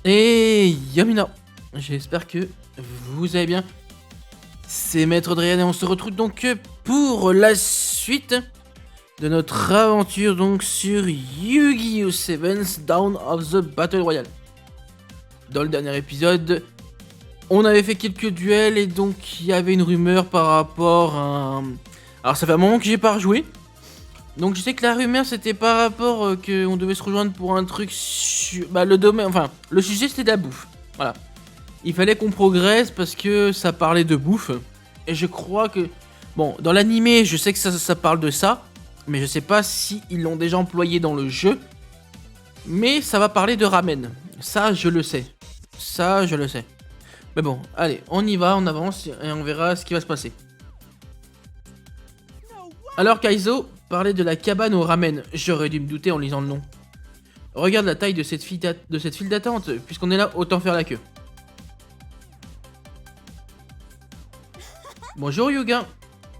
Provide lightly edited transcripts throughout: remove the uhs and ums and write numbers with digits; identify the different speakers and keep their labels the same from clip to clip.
Speaker 1: Et Yamina, j'espère que vous allez bien. C'est Maître Drian et on se retrouve donc pour la suite de notre aventure donc sur Yu-Gi-Oh! 7 Dawn of the Battle Royale. Dans le dernier épisode, on avait fait quelques duels et donc il y avait une rumeur par rapport à... Alors ça fait un moment que j'ai pas rejoué. Donc je sais que la rumeur c'était par rapport qu'on devait se rejoindre pour un truc sur... Bah le domaine, enfin le sujet c'était de la bouffe. Voilà. Il fallait qu'on progresse parce que ça parlait de bouffe. Et je crois que... Bon, dans l'animé je sais que ça parle de ça. Mais je sais pas si ils l'ont déjà employé dans le jeu. Mais ça va parler de ramen. Ça je le sais. Ça je le sais. Mais bon, allez, on y va, on avance et on verra ce qui va se passer. Alors Kaizo parlait de la cabane au ramen. J'aurais dû me douter en lisant le nom. Regarde la taille de cette file d'attente. Puisqu'on est là, autant faire la queue. Bonjour Yuga.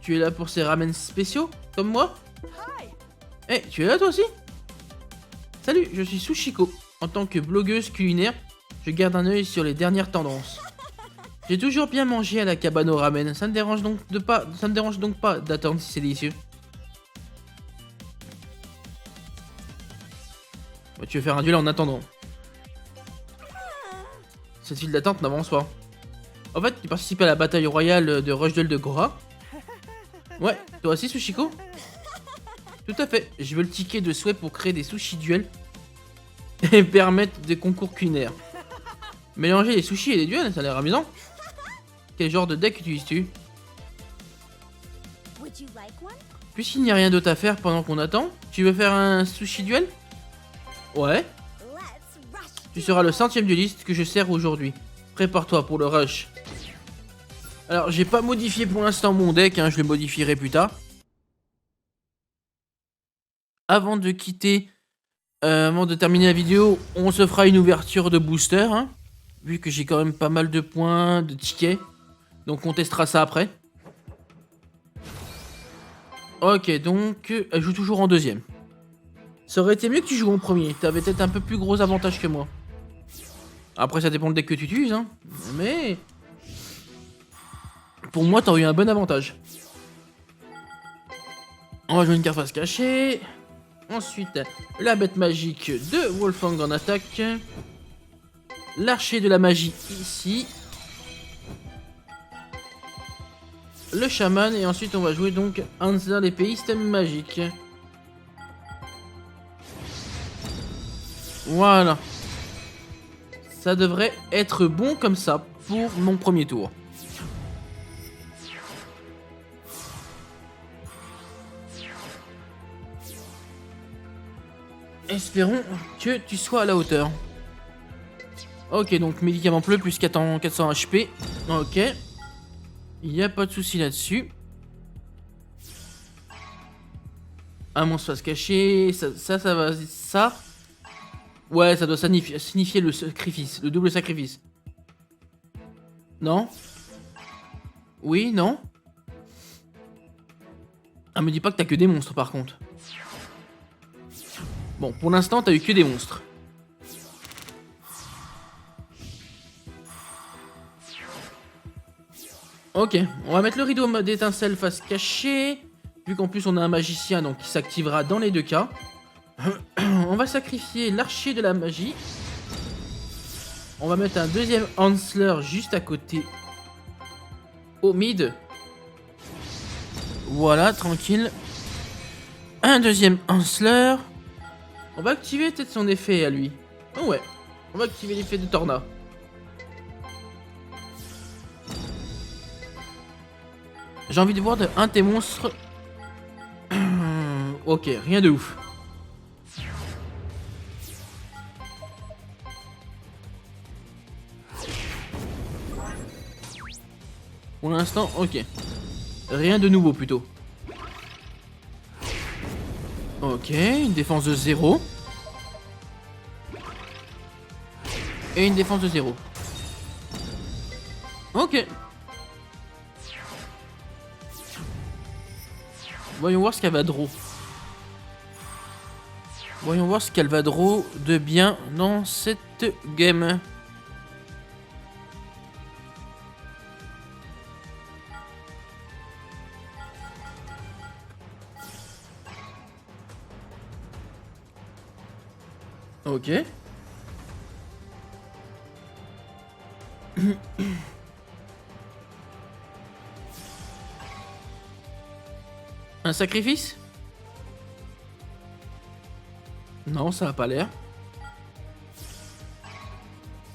Speaker 1: Tu es là pour ces ramen spéciaux, comme moi? Eh, tu es là toi aussi? Salut, je suis Sushiko. En tant que blogueuse culinaire, je garde un œil sur les dernières tendances. J'ai toujours bien mangé à la cabane au ramen. Ça me dérange donc pas d'attendre si c'est délicieux. Bah, tu veux faire un duel en attendant. Cette file d'attente n'avance pas. En fait, tu participes à la bataille royale de Rush Duel de Gora. Ouais, toi aussi Sushiko? Tout à fait, je veux le ticket de souhait pour créer des sushi duels et permettre des concours culinaires. Mélanger les sushis et les duels, ça a l'air amusant. Quel genre de deck utilises-tu? Puisqu'il n'y a rien d'autre à faire pendant qu'on attend, tu veux faire un sushi duel? Ouais. Tu seras le 100ème dueliste que je sers aujourd'hui. Prépare-toi pour le rush. Alors, j'ai pas modifié pour l'instant mon deck, hein, je le modifierai plus tard. Avant de quitter, avant de terminer la vidéo, on se fera une ouverture de booster, hein, vu que j'ai quand même pas mal de points, de tickets. Donc on testera ça après. Ok, donc elle joue toujours en deuxième. Ça aurait été mieux que tu joues en premier. T'avais peut-être un peu plus gros avantage que moi. Après ça dépend le deck que tu utilises, hein. Mais... pour moi t'aurais eu un bon avantage. On va jouer une carte face cachée. Ensuite, la bête magique de Wolfgang en attaque. L'archer de la magie ici. Le chaman et ensuite on va jouer donc Hansler l'épéiste magique. Voilà. Ça devrait être bon comme ça pour mon premier tour. Espérons que tu sois à la hauteur. Ok, donc médicament bleu plus 400 HP. Ok. Il n'y a pas de souci là-dessus. Un monstre face caché. Ça va. Ça. Ouais, ça doit signifier le sacrifice. Le double sacrifice. Non? Oui, non? Ah, me dis pas que t'as que des monstres par contre. Bon, pour l'instant, t'as eu que des monstres. Ok, on va mettre le rideau d'étincelle face cachée. Vu qu'en plus on a un magicien donc qui s'activera dans les deux cas. On va sacrifier l'archer de la magie. On va mettre un deuxième Hansler juste à côté. Au mid. Voilà, tranquille. Un deuxième Hansler. On va activer peut-être son effet à lui. Oh ouais, on va activer l'effet de Torna. J'ai envie de voir un de tes monstres. Ok, rien de ouf. Pour l'instant, ok. Rien de nouveau plutôt. Ok, une défense de 0. Et une défense de 0. Ok. Voyons voir ce qu'elle va draw. Voyons voir ce qu'elle va draw de bien dans cette game. Ok. Un sacrifice? Non, ça a pas l'air.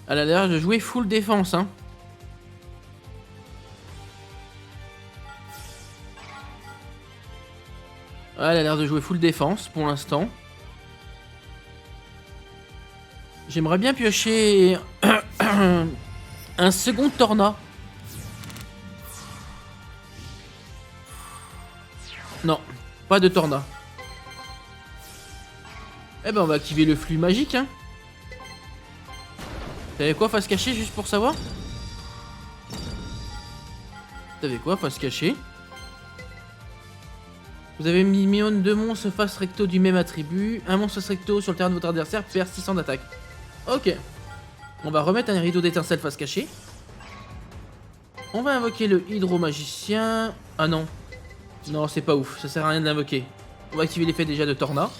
Speaker 1: Elle a l'air de jouer full défense, hein. Elle a l'air de jouer full défense pour l'instant. J'aimerais bien piocher un second Torna. Non, pas de Torna. Eh ben on va activer le flux magique, hein. T'avais quoi face cachée juste pour savoir? T'avais quoi face cachée? Vous avez mis deux monstres face recto du même attribut. Un monstre face recto sur le terrain de votre adversaire perd 600 d'attaque. Ok. On va remettre un rideau d'étincelle face cachée. On va invoquer le hydro-magicien. Ah non. Non, c'est pas ouf. Ça sert à rien de l'invoquer. On va activer l'effet déjà de Torna.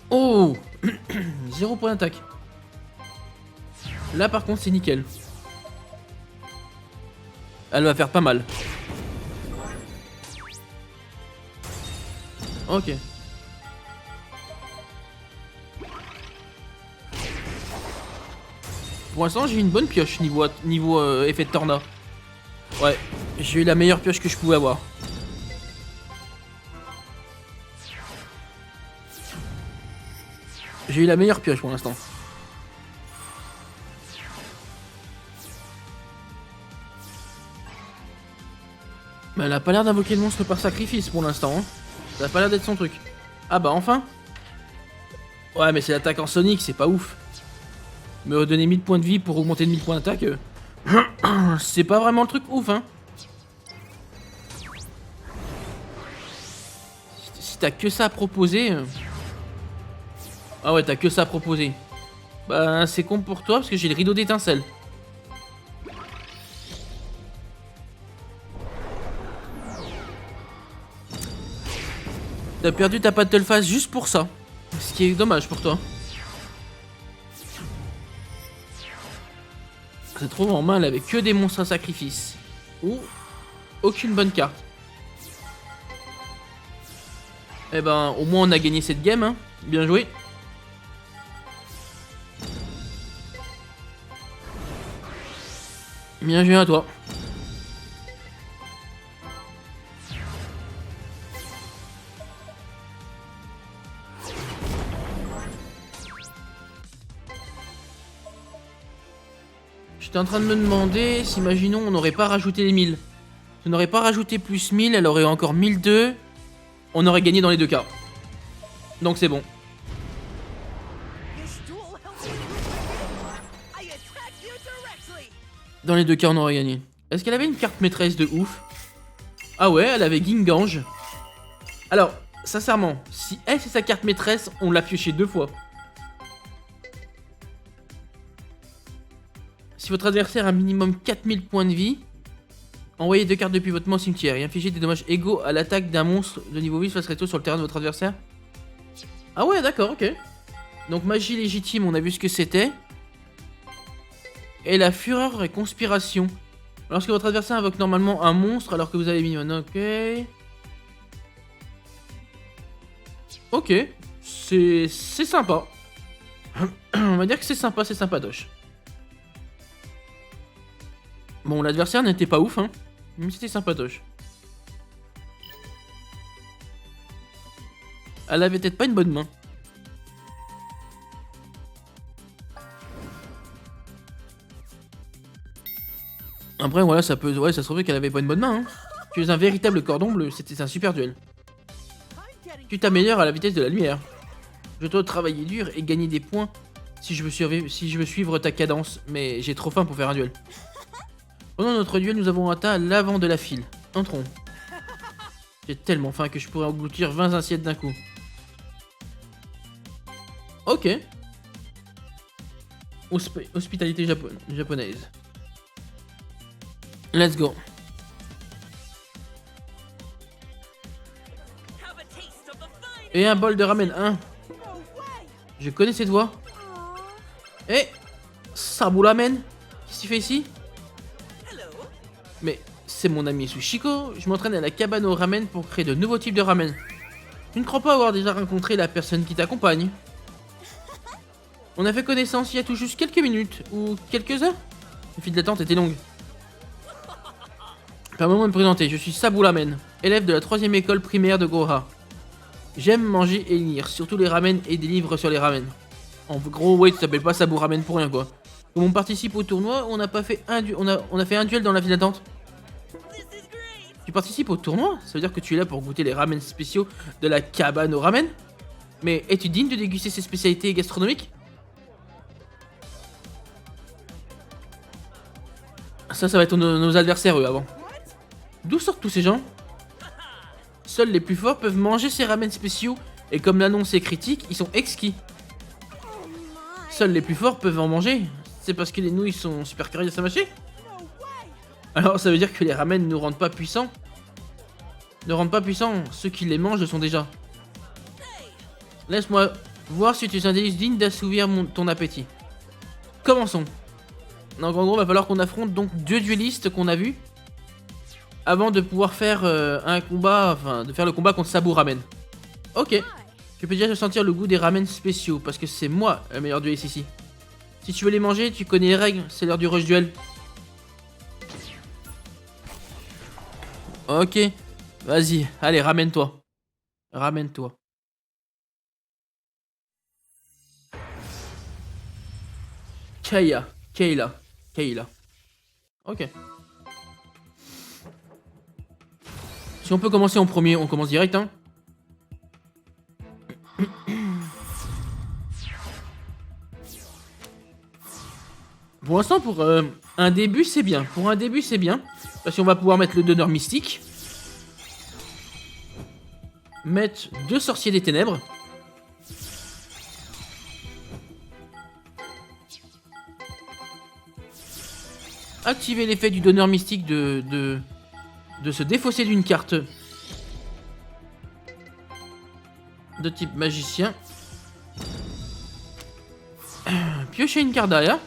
Speaker 1: Oh. 0 point d'attaque. Là par contre c'est nickel. Elle va faire pas mal. Ok. Pour l'instant j'ai une bonne pioche niveau effet de Torna. Ouais, j'ai eu la meilleure pioche que je pouvais avoir. J'ai eu la meilleure pioche pour l'instant. Mais elle a pas l'air d'invoquer le monstre par sacrifice pour l'instant. Hein. Ça a pas l'air d'être son truc. Ah bah enfin. Ouais mais c'est l'attaque en Sonic, c'est pas ouf. Me redonner 1000 points de vie pour augmenter de 1000 points d'attaque. C'est pas vraiment le truc ouf hein. Si t'as que ça à proposer... Ah ouais t'as que ça à proposer. Bah c'est con pour toi parce que j'ai le rideau d'étincelle. T'as perdu ta battle phase juste pour ça. Ce qui est dommage pour toi. Se trouve en main, elle avait que des monstres à sacrifice. Ou aucune bonne carte. Eh ben, au moins on a gagné cette game. Hein. Bien joué. Bien joué à toi. J'étais en train de me demander si, imaginons, on n'aurait pas rajouté les 1000. Si on n'aurait pas rajouté plus 1000, elle aurait encore 1002. On aurait gagné dans les deux cas. Donc c'est bon. Dans les deux cas, on aurait gagné. Est-ce qu'elle avait une carte maîtresse de ouf? Ah ouais, elle avait Gingange. Alors, sincèrement, si elle c'est sa carte maîtresse, on l'a pioché 2 fois. Si votre adversaire a un minimum 4000 points de vie, envoyez 2 cartes depuis votre main au cimetière et infligez des dommages égaux à l'attaque d'un monstre de niveau 8 face recto sur le terrain de votre adversaire. Ah ouais, d'accord, ok. Donc magie légitime, on a vu ce que c'était. Et la fureur et conspiration. Lorsque votre adversaire invoque normalement un monstre alors que vous avez mis un... Ok. Ok. C'est sympa. On va dire que c'est sympatoche. Bon, l'adversaire n'était pas ouf, hein. Mais c'était sympatoche. Elle avait peut-être pas une bonne main. Après, voilà, ça peut... Ouais, ça se trouve qu'elle avait pas une bonne main, hein. Tu es un véritable cordon bleu. C'était un super duel. Tu t'améliores à la vitesse de la lumière. Je dois travailler dur et gagner des points si je veux suivre ta cadence. Mais j'ai trop faim pour faire un duel. Pendant notre duel, nous avons atteint l'avant de la file. Entrons. J'ai tellement faim que je pourrais engloutir 20 assiettes d'un coup. Ok. Hospitalité japonaise. Let's go. Et un bol de ramen, hein. Je connais cette voix. Eh, Sabu Ramen. Qu'est-ce qu'il fait ici? Mais c'est mon ami Sushiko. Je m'entraîne à la cabane au ramen pour créer de nouveaux types de ramen. Tu ne crois pas avoir déjà rencontré la personne qui t'accompagne? On a fait connaissance il y a tout juste quelques minutes, ou quelques heures. La file d'attente était longue. Permets-moi de me présenter, je suis Sabu Ramen, élève de la 3ème école primaire de Goha. J'aime manger et lire, surtout les ramen et des livres sur les ramen. En gros, ouais, tu t'appelles pas Sabu Ramen pour rien, quoi. Comme on participe au tournoi, on a fait un duel dans la file d'attente. Tu participes au tournoi? Ça veut dire que tu es là pour goûter les ramen spéciaux de la cabane au ramen? Mais es-tu digne de déguster ces spécialités gastronomiques? Ça va être nos adversaires, eux, avant. D'où sortent tous ces gens? Seuls les plus forts peuvent manger ces ramen spéciaux, et comme l'annonce est critique, ils sont exquis. Seuls les plus forts peuvent en manger? C'est parce que les nouilles sont super curieuses à mâcher? Alors ça veut dire que les ramen ne rendent pas puissants? Ne rendent pas puissants, ceux qui les mangent le sont déjà. Laisse-moi voir si tu es un délice digne d'assouvir ton appétit. Commençons. Donc en gros, va falloir qu'on affronte donc 2 duellistes qu'on a vus avant de pouvoir faire un combat, enfin de faire le combat contre Sabu Ramen. Ok. Tu peux déjà sentir le goût des ramen spéciaux parce que c'est moi le meilleur dueliste ici. Si tu veux les manger, tu connais les règles, c'est l'heure du rush duel. Ok. Vas-y, allez, ramène-toi. Ramène-toi. Kayla. Ok. Si on peut commencer en premier, on commence direct, hein. Pour l'instant, pour un début, c'est bien. Pour un début, c'est bien. Parce qu'on va pouvoir mettre le donneur mystique. Mettre 2 sorciers des ténèbres. Activer l'effet du donneur mystique de se défausser d'une carte de type magicien. Piocher une carte derrière.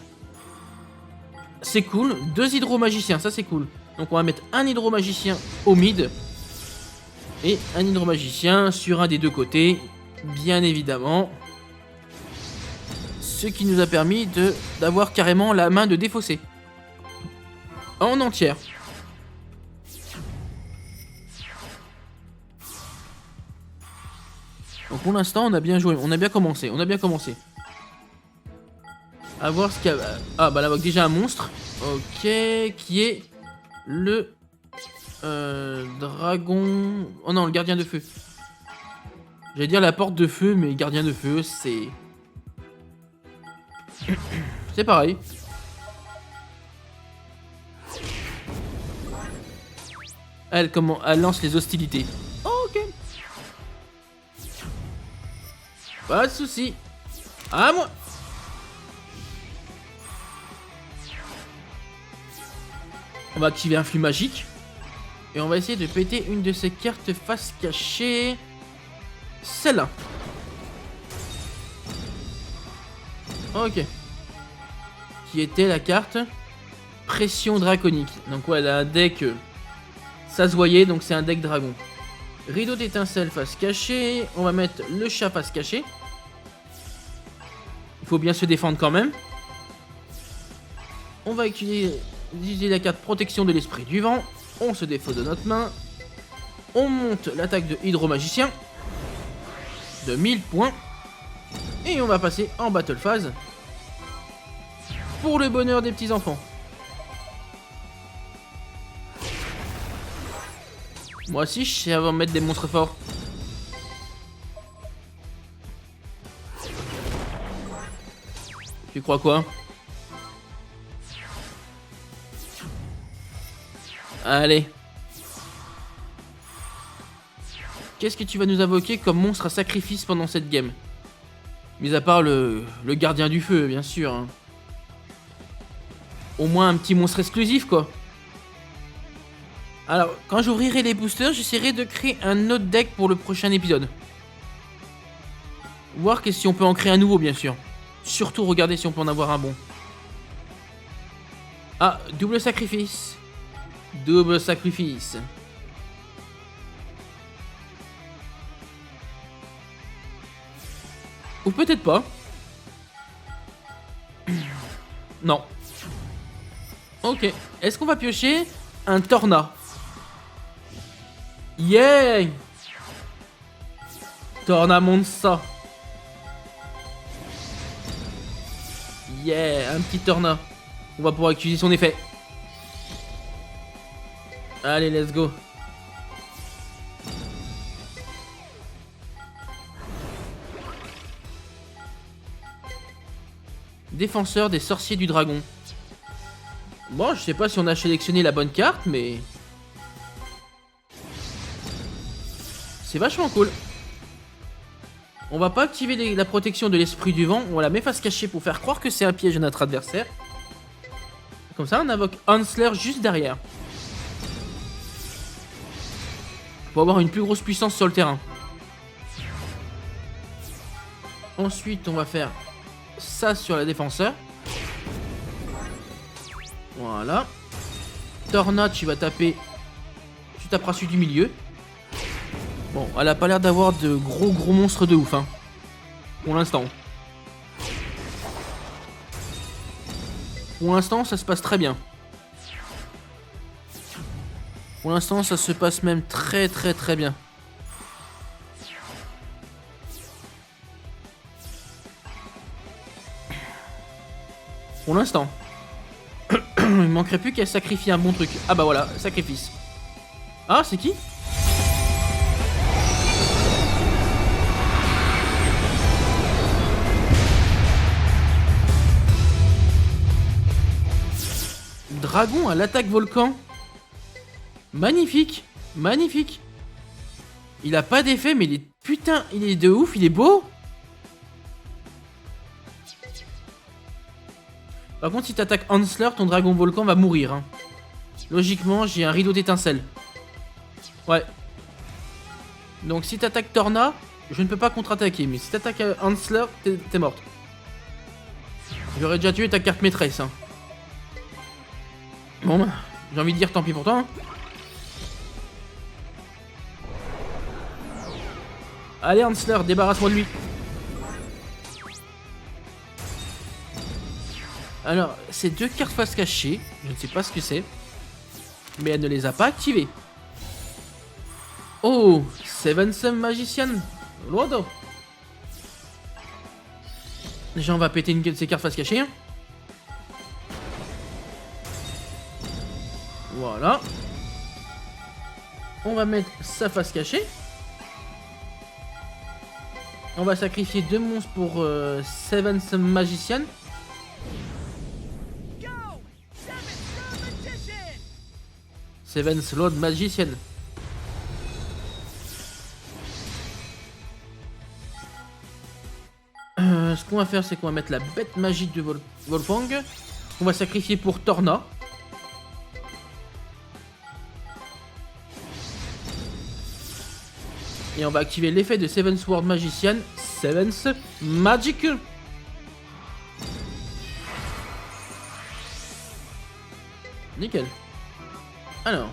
Speaker 1: C'est cool. 2 hydro-magiciens, ça c'est cool. Donc on va mettre un hydro-magicien au mid. Et un hydro-magicien sur un des 2 côtés. Bien évidemment. Ce qui nous a permis d'avoir carrément la main de défausser. En entière. Donc pour l'instant on a bien joué, on a bien commencé. À voir ce qu'il y a... Ah bah là déjà un monstre. Ok, qui est le dragon... Oh non, le gardien de feu. J'allais dire la porte de feu, mais gardien de feu, c'est... C'est pareil. Elle lance les hostilités. Ok. Pas de soucis. À moi. On va activer un flux magique. Et on va essayer de péter une de ces cartes face cachée. Celle-là. Ok. Qui était la carte Pression draconique. Donc ouais, elle a un deck... ça se voyait, donc c'est un deck dragon. Rideau d'étincelle face cachée. On va mettre le chat face cachée. Il faut bien se défendre quand même. On va utiliser la carte protection de l'esprit du vent. On se défausse de notre main. On monte l'attaque de hydro-magicien. De 1000 points. Et on va passer en battle phase. Pour le bonheur des petits enfants. Moi aussi, je sais avant de mettre des monstres forts. Tu crois quoi? Allez. Qu'est-ce que tu vas nous invoquer comme monstre à sacrifice pendant cette game? Mis à part le gardien du feu, bien sûr. Hein. Au moins un petit monstre exclusif, quoi. Alors, quand j'ouvrirai les boosters, j'essaierai de créer un autre deck pour le prochain épisode. Voir si on peut en créer un nouveau, bien sûr. Surtout regarder si on peut en avoir un bon. Ah, double sacrifice. Double sacrifice. Ou peut-être pas. Non. Ok. Est-ce qu'on va piocher un Torna? Yeah! Torna Monza. Yeah, un petit Torna. On va pouvoir utiliser son effet. Allez, let's go. Défenseur des sorciers du dragon. Bon, je sais pas si on a sélectionné la bonne carte, mais... c'est vachement cool. On va pas activer la protection de l'esprit du vent. On la met face cachée pour faire croire que c'est un piège à notre adversaire. Comme ça, on invoque Hansler juste derrière. Pour avoir une plus grosse puissance sur le terrain. Ensuite, on va faire ça sur la défenseur. Voilà. Torna, tu vas taper. Tu taperas celui du milieu. Bon, elle a pas l'air d'avoir de gros monstres de ouf, hein. Pour l'instant. Pour l'instant, ça se passe très bien. Pour l'instant, ça se passe même très bien. Pour l'instant. Il manquerait plus qu'elle sacrifie un bon truc. Ah bah voilà, sacrifice. Ah, c'est qui ? Dragon à l'attaque volcan. Magnifique. Magnifique. Il a pas d'effet, mais il est... putain, il est de ouf, il est beau. Par contre, si t'attaques Hansler, ton dragon volcan va mourir. Hein. Logiquement, j'ai un rideau d'étincelles. Ouais. Donc si t'attaques Torna, je ne peux pas contre-attaquer. Mais si t'attaques Hansler, t'es morte. J'aurais déjà tué ta carte maîtresse. Hein. Bon bah, j'ai envie de dire tant pis pour toi. Hein. Allez Hansler, débarrasse-moi de lui. Alors, ces deux cartes face cachée, je ne sais pas ce que c'est. Mais elle ne les a pas activées. Oh, Seventh Magician. Loado. Déjà, on va péter une de ces cartes face cachée. Hein. Voilà. On va mettre sa face cachée. On va sacrifier deux monstres pour Seventh Magician. Seventh Lord Magician. Ce qu'on va faire, c'est qu'on va mettre la bête magique de Wolfgang. On va sacrifier pour Torna. Et on va activer l'effet de Seventh Sword Magician. Seventh Magic. Nickel. Alors.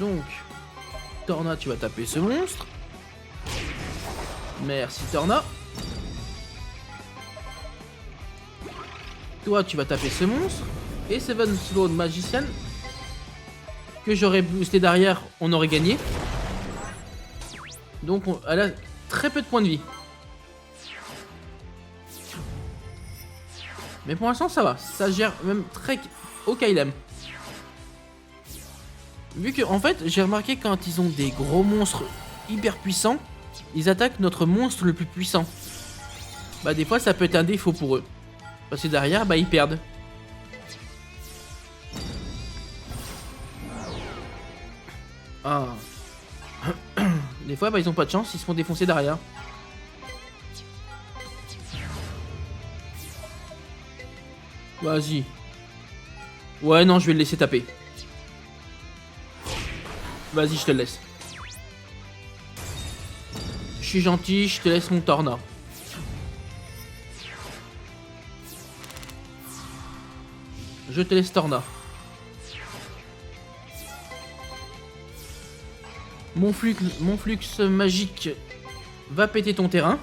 Speaker 1: Donc. Torna, tu vas taper ce monstre. Merci Torna. Toi, tu vas taper ce monstre. Et Seventh Sword Magician. Que j'aurais boosté derrière, on aurait gagné. Donc elle a très peu de points de vie. Mais pour l'instant ça va. Ça gère même très au Kylem. Vu que en fait j'ai remarqué quand ils ont des gros monstres hyper puissants, ils attaquent notre monstre le plus puissant. Bah des fois ça peut être un défaut pour eux. Parce que derrière bah ils perdent. Ah. Des fois, bah, ils ont pas de chance, ils se font défoncer derrière. Vas-y. Ouais, non, je vais le laisser taper. Vas-y, je te le laisse. Je suis gentil, je te laisse mon Torna. Je te laisse Torna. Mon flux magique va péter ton terrain.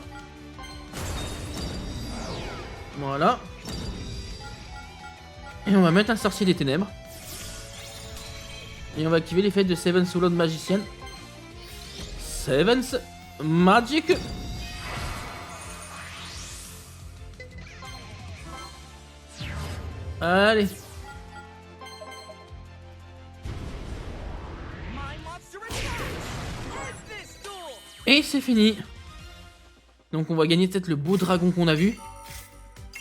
Speaker 1: Voilà. Et on va mettre un sorcier des ténèbres. Et on va activer l'effet de Seven's Solo de Magician. Seven's Magic. Allez. Et c'est fini. Donc on va gagner peut-être le beau dragon qu'on a vu.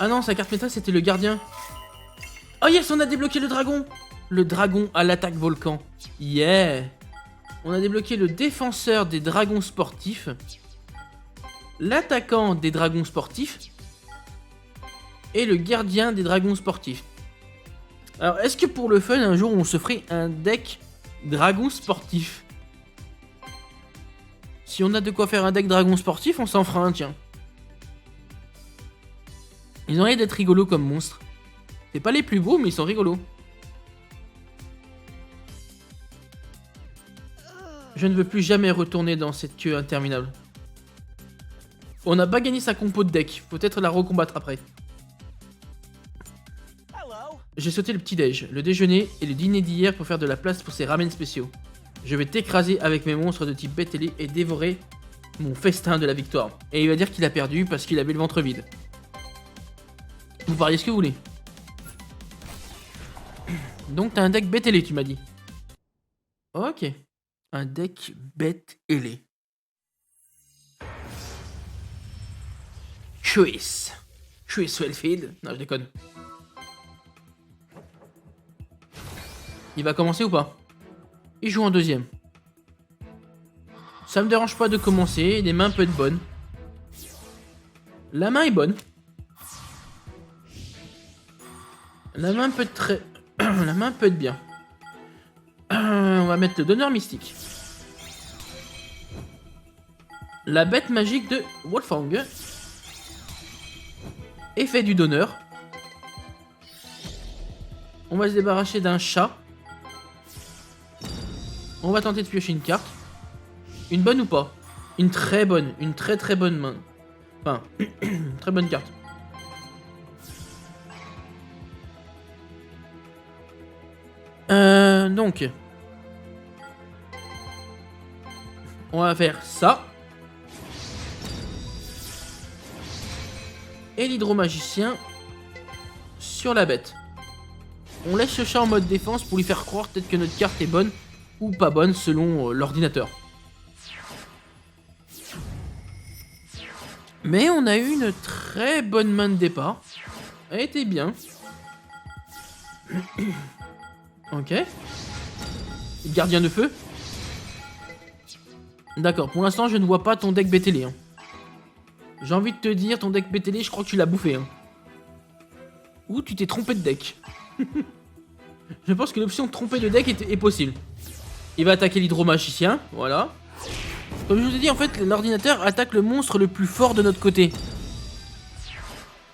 Speaker 1: Ah non, sa carte méta c'était le gardien. Oh yes, on a débloqué le dragon. Le dragon à l'attaque volcan. Yeah. On a débloqué le défenseur des dragons sportifs. L'attaquant des dragons sportifs. Et le gardien des dragons sportifs. Alors est-ce que pour le fun un jour on se ferait un deck dragon sportif? Si on a de quoi faire un deck dragon sportif, on s'en fera un, tiens. Ils ont l'air d'être rigolos comme monstres. C'est pas les plus beaux, mais ils sont rigolos. Je ne veux plus jamais retourner dans cette queue interminable. On n'a pas gagné sa compo de deck. Peut-être la recombattre après. J'ai sauté le petit-déj, le déjeuner et le dîner d'hier pour faire de la place pour ces ramen spéciaux. Je vais t'écraser avec mes monstres de type bête ailée et dévorer mon festin de la victoire. Et il va dire qu'il a perdu parce qu'il avait le ventre vide. Vous pariez ce que vous voulez. Donc t'as un deck bête ailée, tu m'as dit. Ok. Un deck bête ailée. Chris Wellfield. Non, je déconne. Il va commencer ou pas? Il joue en deuxième. Ça me dérange pas de commencer, les mains peuvent être bonnes. La main est bonne. La main peut être très... La main peut être bien. On va mettre le donneur mystique. La bête magique de Wolfang. Effet du donneur. On va se débarrasser d'un chat. On va tenter de piocher une carte. Une bonne ou pas? Une très bonne. Une très très bonne main. Enfin, très bonne carte. Donc. On va faire ça. Et l'hydromagicien sur la bête. On laisse le chat en mode défense pour lui faire croire peut-être que notre carte est bonne ou pas bonne selon l'ordinateur. Mais on a eu une très bonne main de départ. Elle était bien. Ok. Gardien de feu. D'accord, pour l'instant je ne vois pas ton deck BTL. Hein. J'ai envie de te dire, ton deck BTL, je crois que tu l'as bouffé. Hein. Ou tu t'es trompé de deck. Je pense que l'option tromper de deck est possible. Il va attaquer l'hydromagicien, voilà. Comme je vous ai dit, en fait, l'ordinateur attaque le monstre le plus fort de notre côté.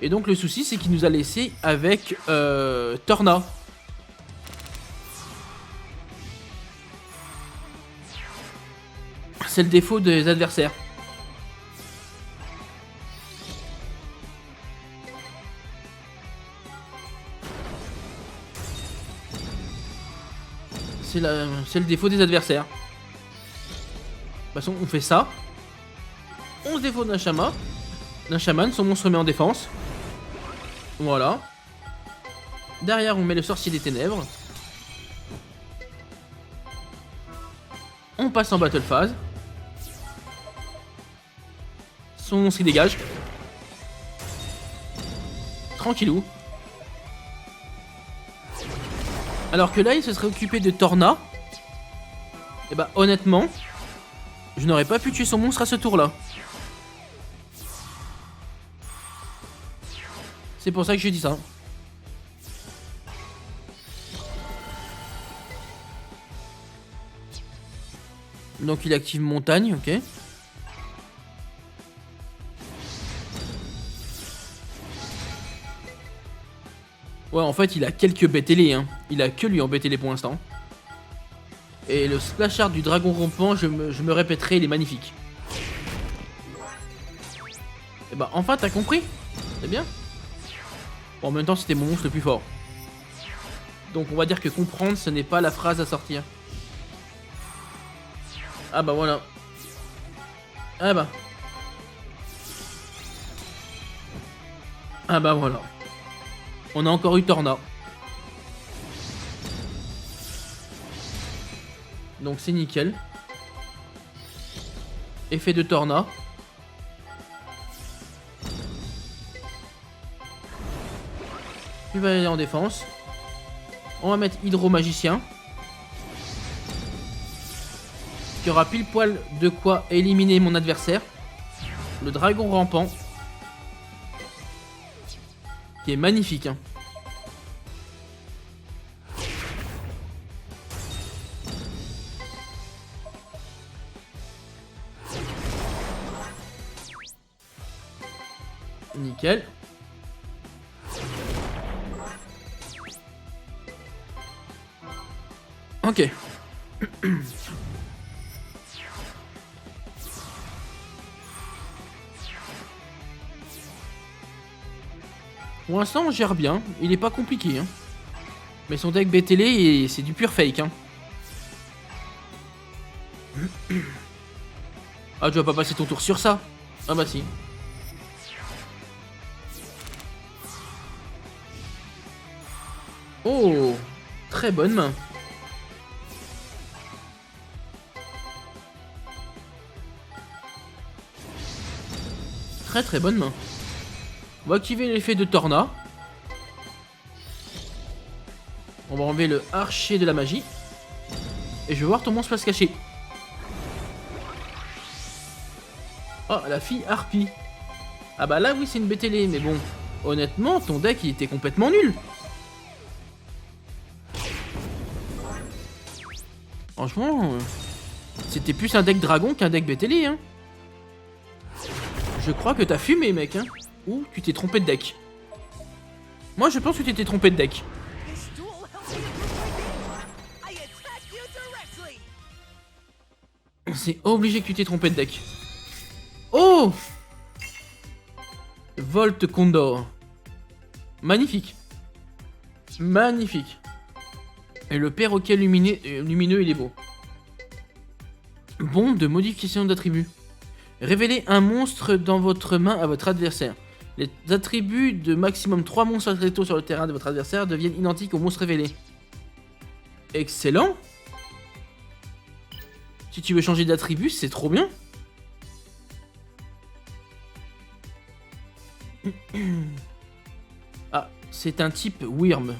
Speaker 1: Et donc le souci, c'est qu'il nous a laissé avec Torna. C'est le défaut des adversaires. C'est le défaut des adversaires. De toute façon, on fait ça. On se défaut d'un chaman, son monstre met en défense. Voilà. Derrière, on met le sorcier des ténèbres. On passe en battle phase. Son monstre il dégage. Tranquillou. Alors que là, il se serait occupé de Torna. Et bah honnêtement, je n'aurais pas pu tuer son monstre à ce tour-là. C'est pour ça que j'ai dit ça. Donc il active montagne, ok. Ouais, en fait, il a quelques BTL, hein. Il a que lui en BTL pour l'instant. Et le splash art du dragon rampant, je me répéterai, il est magnifique. Et bah, enfin, t'as compris? C'est bien. Bon, en même temps, c'était mon monstre le plus fort. Donc, on va dire que comprendre, ce n'est pas la phrase à sortir. Ah bah voilà. Ah bah. Ah bah voilà. On a encore eu Torna. Donc c'est nickel. Effet de Torna. Il va aller en défense. On va mettre Hydro Magicien. Qui aura pile poil de quoi éliminer mon adversaire. Le dragon rampant. Qui est magnifique, hein. Nickel. Ok. Pour l'instant, on gère bien. Il est pas compliqué, hein. Mais son deck BTL, c'est du pur fake, hein. Ah, tu vas pas passer ton tour sur ça? Ah bah si. Oh, très bonne main. Très très bonne main. On va activer l'effet de Torna. On va enlever le archer de la magie. Et je vais voir ton monstre va se cacher. Oh, la fille Harpie. Ah bah là oui c'est une BTL, mais bon, honnêtement ton deck il était complètement nul. Franchement, c'était plus un deck dragon qu'un deck BTL, hein. Je crois que t'as fumé mec, hein. Ou tu t'es trompé de deck. Moi je pense que tu t'es trompé de deck. C'est obligé que tu t'es trompé de deck. Oh! Volt Condor. Magnifique. Magnifique. Et le perroquet lumineux, il est beau. Bombe de modification d'attributs. Révélez un monstre dans votre main à votre adversaire. Les attributs de maximum 3 monstres attribués sur le terrain de votre adversaire deviennent identiques aux monstres révélés. Excellent. Si tu veux changer d'attribut, c'est trop bien. Ah, c'est un type Wyrm.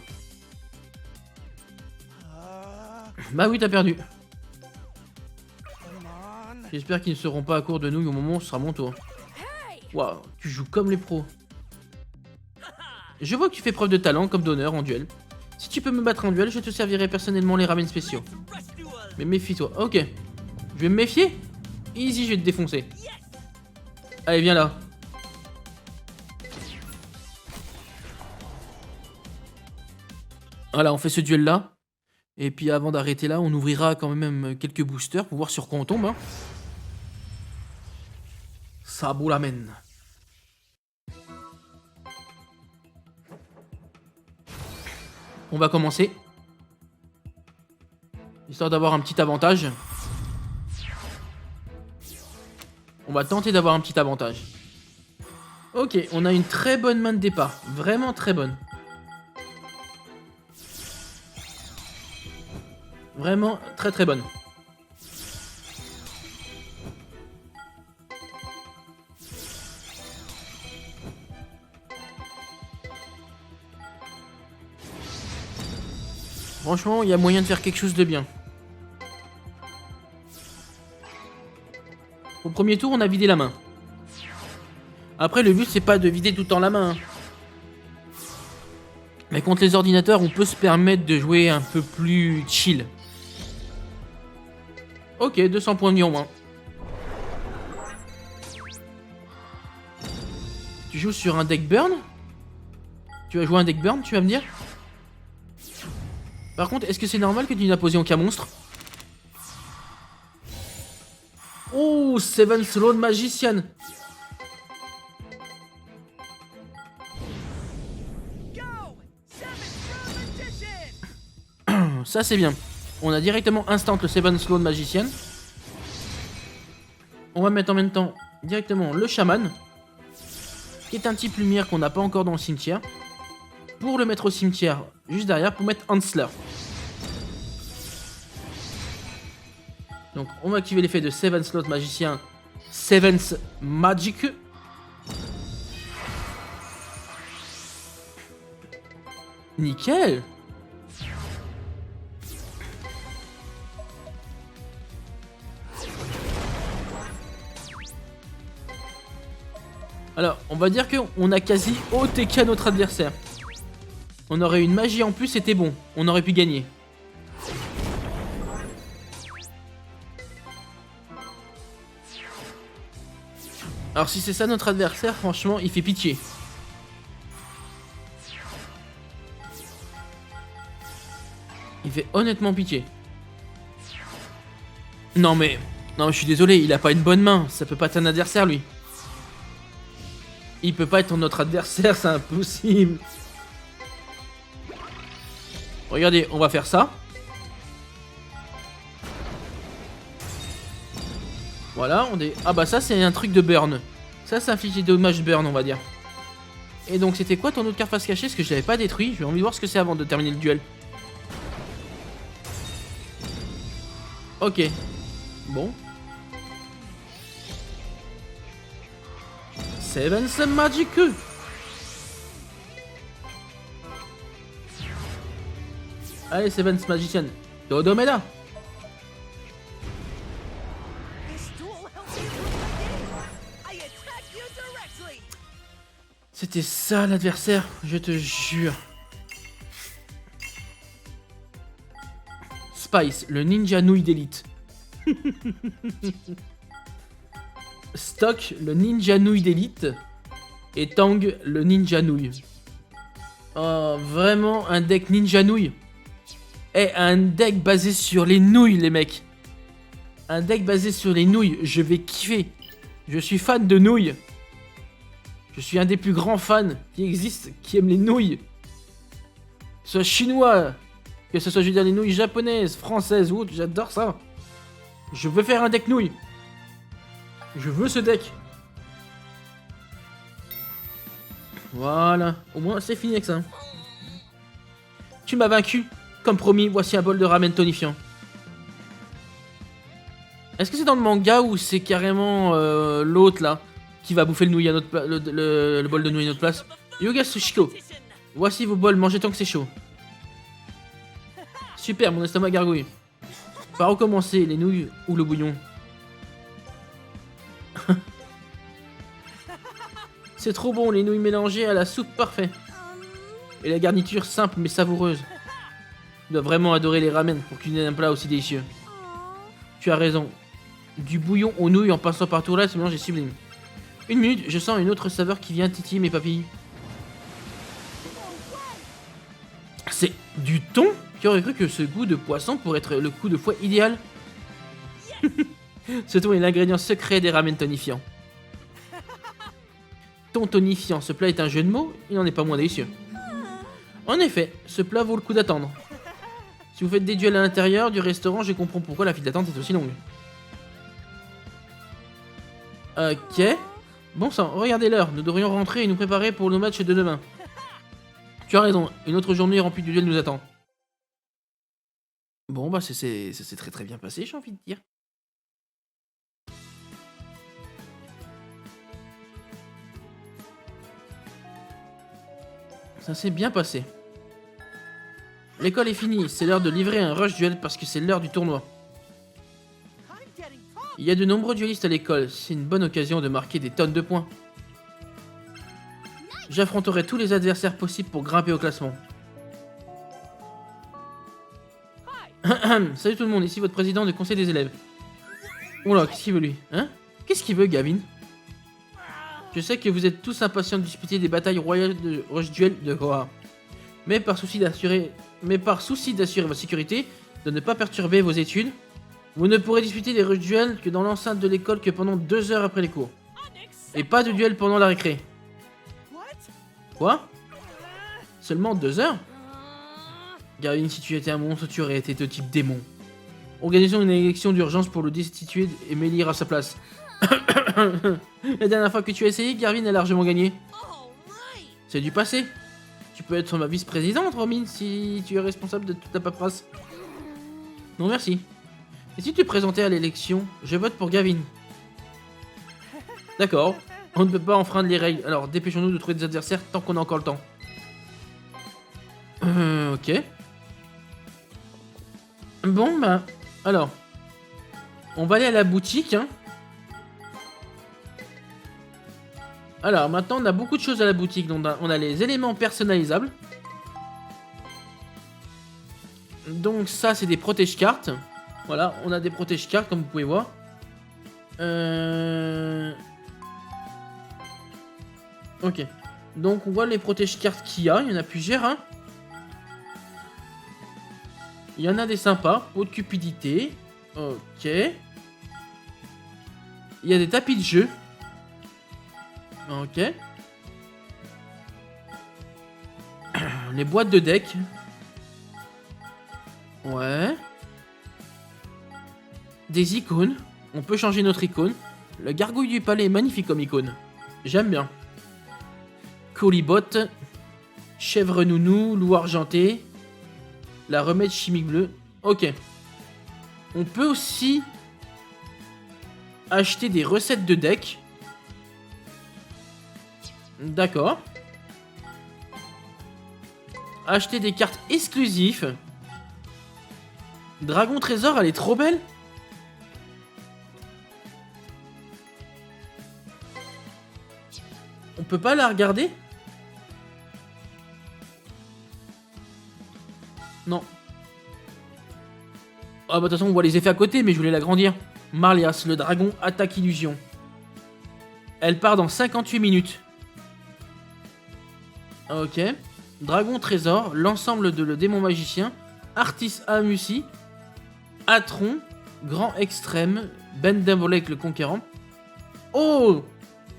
Speaker 1: Bah oui, t'as perdu. J'espère qu'ils ne seront pas à court de nouilles au moment où ce sera mon tour. Waouh, tu joues comme les pros. Je vois que tu fais preuve de talent comme d'honneur en duel. Si tu peux me battre en duel, je te servirai personnellement les ramen spéciaux. Mais méfie-toi. Ok. Je vais me méfier. Easy, je vais te défoncer. Allez, viens là. Voilà, on fait ce duel là. Et puis avant d'arrêter là, on ouvrira quand même quelques boosters pour voir sur quoi on tombe, hein. Sabulamen. On va commencer. Histoire d'avoir un petit avantage. On va tenter d'avoir un petit avantage. Ok, on a une très bonne main de départ. Vraiment très bonne. Vraiment très très bonne. Franchement, il y a moyen de faire quelque chose de bien. premier tour, on a vidé la main. Après, le but, c'est pas de vider tout le temps la main. Hein. Mais contre les ordinateurs, on peut se permettre de jouer un peu plus chill. Ok, 200 points de vie en moins. Tu joues sur un deck burn? Tu vas jouer un deck burn, tu vas me dire? Par contre, est-ce que c'est normal que tu n'as posé aucun monstre? Oh, Seven Sloan Magician. Ça c'est bien. On a directement instant le Seven Sloan Magician. On va mettre en même temps directement le chaman, qui est un type lumière qu'on n'a pas encore dans le cimetière. Pour le mettre au cimetière, juste derrière, pour mettre Hansler. Donc on va activer l'effet de Seven Slot Magicien, Seven's Magic. Nickel. Alors, on va dire qu'on a quasi OTK notre adversaire. On aurait une magie en plus, c'était bon. On aurait pu gagner. Alors si c'est ça notre adversaire, franchement, il fait pitié. Il fait honnêtement pitié. Non mais je suis désolé, il a pas une bonne main. Ça peut pas être un adversaire lui. Il peut pas être notre adversaire, c'est impossible. Regardez, on va faire ça. Voilà, on est... Ah bah ça c'est un truc de burn. Ça c'est inflige des dommages burn on va dire. Et donc c'était quoi ton autre carte face cachée? Parce que je l'avais pas détruit. J'ai envie de voir ce que c'est avant de terminer le duel. Ok. Bon. Seven's Magic. Allez Seven's Magician. Dodomeda. C'était ça l'adversaire, je te jure. Spice, le ninja nouille d'élite. Stock, le ninja nouille d'élite. Et Tang, le ninja nouille. Oh, vraiment un deck ninja nouille. Eh, un deck basé sur les nouilles, les mecs. Un deck basé sur les nouilles, je vais kiffer. Je suis fan de nouilles. Je suis un des plus grands fans qui existent, qui aiment les nouilles. Que ce soit chinois, que ce soit, je veux dire, les nouilles japonaises, françaises ou autres, j'adore ça. Je veux faire un deck nouilles. Je veux ce deck. Voilà, au moins c'est fini avec ça. Tu m'as vaincu. Comme promis, voici un bol de ramen tonifiant. Est-ce que c'est dans le manga ou c'est carrément l'autre là qui va bouffer le nouille à notre le bol de nouilles à notre place? Yoga Sushiko. Voici vos bols, mangez tant que c'est chaud. Super, mon estomac gargouille. Par recommencer, les nouilles ou le bouillon? C'est trop bon, les nouilles mélangées à la soupe, parfait. Et la garniture simple mais savoureuse. Tu dois vraiment adorer les ramen pour cuisiner un plat aussi délicieux. Tu as raison. Du bouillon aux nouilles en passant par tout là, ce mélange est sublime. Une minute, je sens une autre saveur qui vient titiller mes papilles. C'est du thon? Qui aurait cru que ce goût de poisson pourrait être le coup de fouet idéal? Ce thon est l'ingrédient secret des ramen tonifiants. Thon tonifiant, ce plat est un jeu de mots, il n'en est pas moins délicieux. En effet, ce plat vaut le coup d'attendre. Si vous faites des duels à l'intérieur du restaurant, je comprends pourquoi la file d'attente est aussi longue. Ok. Bon sang, regardez l'heure, nous devrions rentrer et nous préparer pour le match de demain. Tu as raison, une autre journée remplie de duels nous attend. Bon bah ça s'est très très bien passé, j'ai envie de dire. Ça s'est bien passé. L'école est finie, c'est l'heure de livrer un rush duel parce que c'est l'heure du tournoi. Il y a de nombreux duellistes à l'école. C'est une bonne occasion de marquer des tonnes de points. J'affronterai tous les adversaires possibles pour grimper au classement. Salut tout le monde, ici votre président du conseil des élèves. Oula, qu'est-ce qu'il veut lui? Hein? Qu'est-ce qu'il veut, Gavin? Je sais que vous êtes tous impatients de disputer des batailles royales de Rush Duel de Goa. Mais par souci d'assurer votre sécurité, de ne pas perturber vos études, vous ne pourrez disputer des Rush Duels que dans l'enceinte de l'école que pendant 2 heures après les cours. Et pas de duel pendant la récré. Quoi? Seulement 2 heures? Gavin, si tu étais un monstre, tu aurais été de type démon. Organisons une élection d'urgence pour le destituer et m'élire à sa place. La dernière fois que tu as essayé, Garvin a largement gagné. C'est du passé. Tu peux être ma vice-présidente, Robin, si tu es responsable de toute la paperasse. Non, merci. Et si tu te présentais à l'élection, je vote pour Gavin. D'accord. On ne peut pas enfreindre les règles, alors dépêchons-nous de trouver des adversaires tant qu'on a encore le temps. Ok. Bon, bah... Alors... On va aller à la boutique, hein. Alors, maintenant, on a beaucoup de choses à la boutique. Donc, on a les éléments personnalisables. Donc, ça, c'est des protège-cartes. Voilà, on a des protège-cartes, comme vous pouvez voir. Ok. Donc, on voit les protège-cartes qu'il y a. Il y en a plusieurs, hein. Il y en a des sympas. Peau de cupidité. Ok. Il y a des tapis de jeu. Ok. Les boîtes de deck. Ouais. Des icônes. On peut changer notre icône. Le gargouille du palais est magnifique comme icône. J'aime bien. Colibot. Chèvre nounou. Loup argenté. La remède chimique bleue. Ok. On peut aussi acheter des recettes de deck. D'accord. Acheter des cartes exclusives. Dragon Trésor, elle est trop belle. On peut pas la regarder? Non. Ah bah de toute façon on voit les effets à côté, mais je voulais l'agrandir. Marlias, le dragon attaque illusion. Elle part dans 58 minutes. Ok. Dragon Trésor, l'ensemble de le démon magicien, Artis Amusi, Atron, Grand Extrême, Ben Dembolek le conquérant. Oh,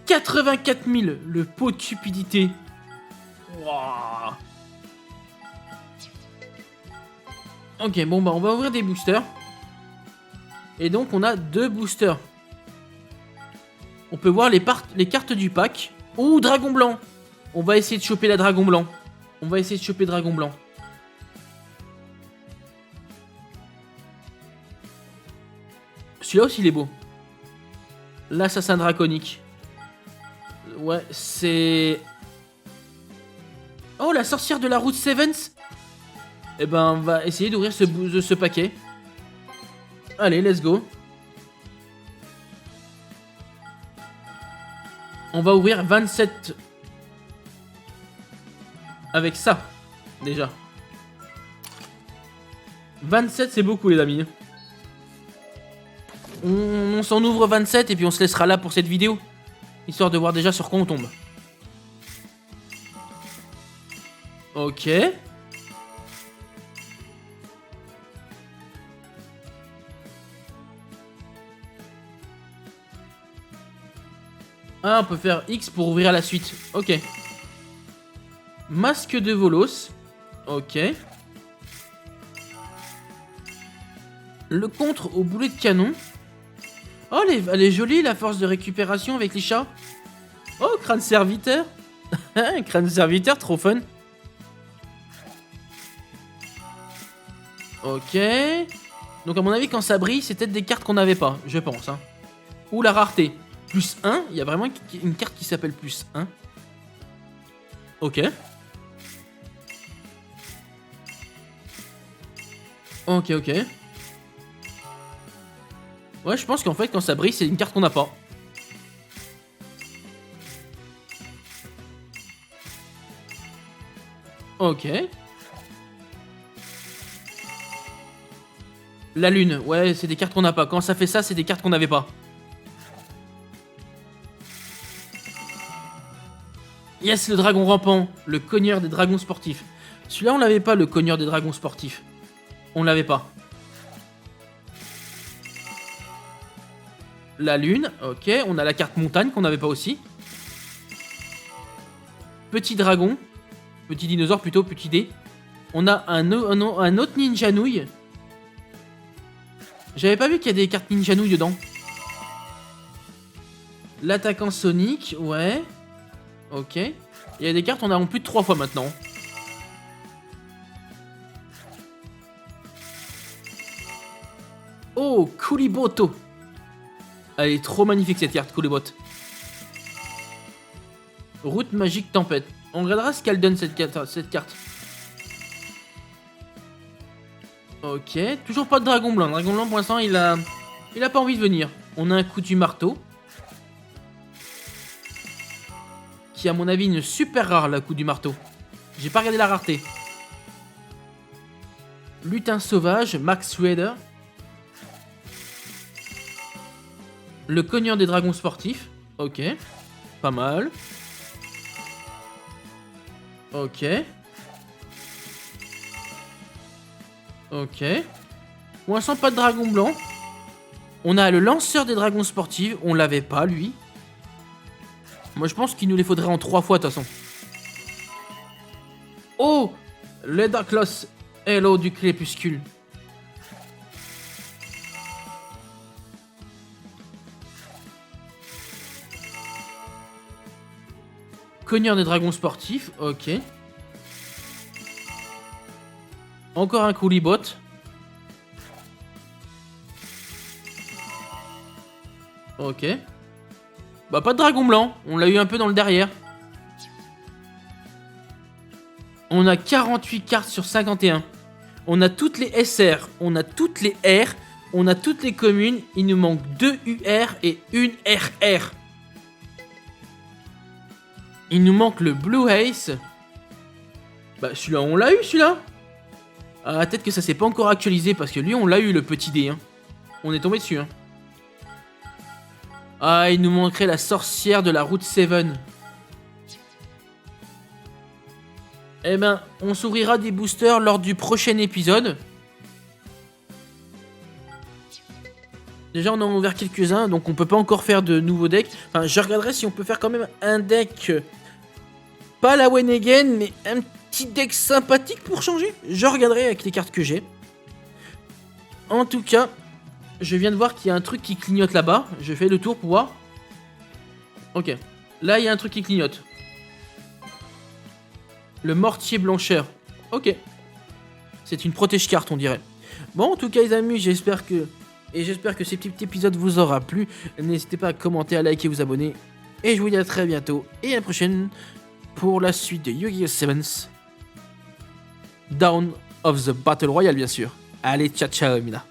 Speaker 1: 84 000, le pot de cupidité. Wow. Ok, bon bah on va ouvrir des boosters. Et donc on a 2 boosters. On peut voir les cartes du pack. Ouh, Dragon Blanc. On va essayer de choper la Dragon Blanc. On va essayer de choper Dragon Blanc. Celui-là aussi il est beau. L'assassin draconique. Ouais, c'est... Oh, la sorcière de la route Sevens. Eh ben, on va essayer d'ouvrir ce paquet. Allez, let's go. On va ouvrir 27... Avec ça, déjà. 27, c'est beaucoup, les amis. On s'en ouvre 27 et puis on se laissera là pour cette vidéo. Histoire de voir déjà sur quoi on tombe. Ok. Ah, on peut faire X pour ouvrir la suite. Ok. Masque de Volos. Ok. Le contre au boulet de canon. Oh, elle est jolie, la force de récupération avec les chats. Oh, crâne serviteur. Crâne serviteur, trop fun. Ok. Donc à mon avis, quand ça brille, c'est peut-être des cartes qu'on n'avait pas, je pense. Hein. Ou la rareté. Plus 1, il y a vraiment une carte qui s'appelle plus 1. Ok. Ok, ok. Ouais, je pense qu'en fait, quand ça brille, c'est une carte qu'on n'a pas. Ok. La lune, ouais, c'est des cartes qu'on n'a pas. Quand ça fait ça, c'est des cartes qu'on n'avait pas. Yes, le dragon rampant, le cogneur des dragons sportifs. Celui-là, on l'avait pas, le cogneur des dragons sportifs. On l'avait pas. La lune, ok. On a la carte montagne qu'on n'avait pas aussi. Petit dragon. Petit dinosaure plutôt, petit dé. On a un autre ninja nouille. J'avais pas vu qu'il y a des cartes ninja nouille dedans. L'attaquant Sonic, ouais. Ok. Il y a des cartes, on a en plus de 3 fois maintenant. Oh, Kuliboto. Elle est trop magnifique cette carte, Kulibot. Route magique tempête. On regardera ce qu'elle donne cette carte. Ok, toujours pas de dragon blanc. Dragon blanc pour l'instant il a pas envie de venir. On a un coup du marteau. Qui à mon avis une super rare la coup du marteau. J'ai pas regardé la rareté. Lutin sauvage, Max Raider. Le cogneur des dragons sportifs. Ok. Pas mal. Ok. Ok. Pour l'instant, pas de dragon blanc. On a le lanceur des dragons sportifs. On l'avait pas, lui. Moi, je pense qu'il nous les faudrait en 3 fois, de toute façon. Oh, le Darkloss. Hello du crépuscule. Cogneur des dragons sportifs. Ok. Encore un Kulibot. Ok. Bah pas de dragon blanc. On l'a eu un peu dans le derrière. On a 48 cartes sur 51. On a toutes les SR. On a toutes les R. On a toutes les communes. Il nous manque 2 UR et 1 RR. Il nous manque le Blue Ace. Bah celui-là on l'a eu celui-là. Ah, peut-être que ça s'est pas encore actualisé parce que lui on l'a eu le petit dé. Hein. On est tombé dessus. Hein. Ah, il nous manquerait la sorcière de la route 7. Eh ben, on s'ouvrira des boosters lors du prochain épisode. Déjà, on en a ouvert quelques-uns, donc on peut pas encore faire de nouveaux decks. Enfin, je regarderai si on peut faire quand même un deck... Pas la One Again, mais un petit deck sympathique pour changer. Je regarderai avec les cartes que j'ai. En tout cas, je viens de voir qu'il y a un truc qui clignote là-bas. Je fais le tour pour voir. Ok. Là, il y a un truc qui clignote. Le mortier blancheur. Ok. C'est une protège-carte, on dirait. Bon, en tout cas, les amis, j'espère que ce petit épisode vous aura plu. N'hésitez pas à commenter, à liker, vous abonner. Et je vous dis à très bientôt. Et à la prochaine pour la suite de Yu-Gi-Oh! Sevens. Dawn of the Battle Royale, bien sûr. Allez, ciao, ciao, Mina.